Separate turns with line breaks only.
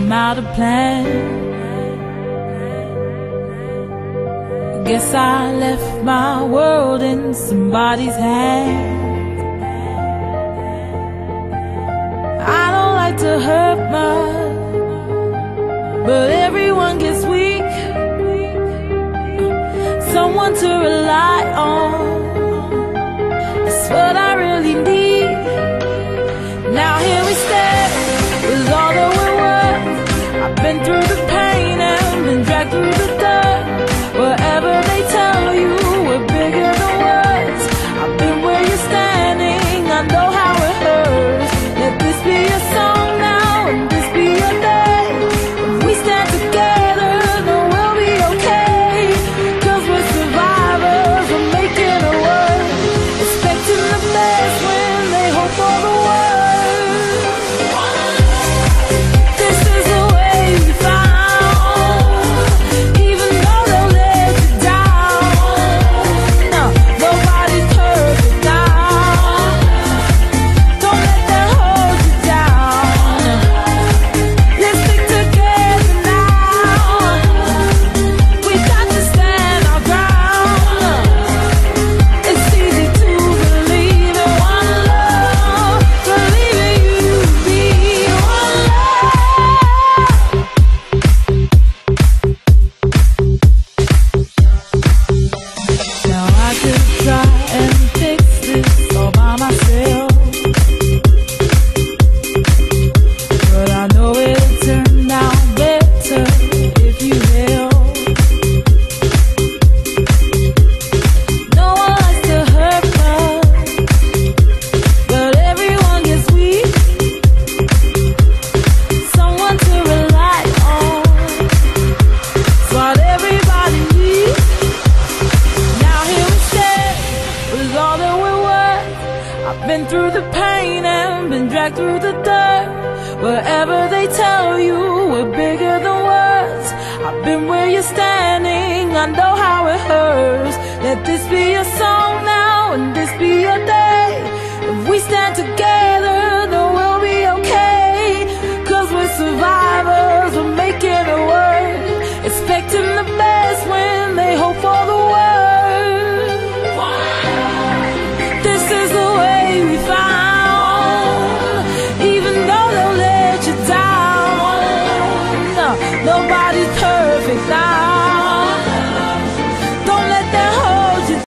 came out of plan. Guess I left my world in somebody's hands. I don't like to hurt much, but everyone gets weak. Someone to rely on, that's what I really need. Now here we stand, with all that we're worth. I've been through the pain and been dragged through the dirt. Whatever they tell you, we're bigger than words. I've been where you're standing, I know how it hurts. Let this be a song now, and this be your day. If we stand together, then we'll be okay. 'Cause we're survivors, we're making it work. Expecting the best when they hope for the worst. I've been through the pain and been dragged through the dirt. Wherever they tell you, we're bigger than words. I've been where you're standing, I know how it hurts. Let this be your song now, and this be your day. If we stand together, then we'll be okay. 'Cause we're survivors, we're making it work. Expecting the best when they hope for the worst. This is the way we found, even though they'll let you down. Nobody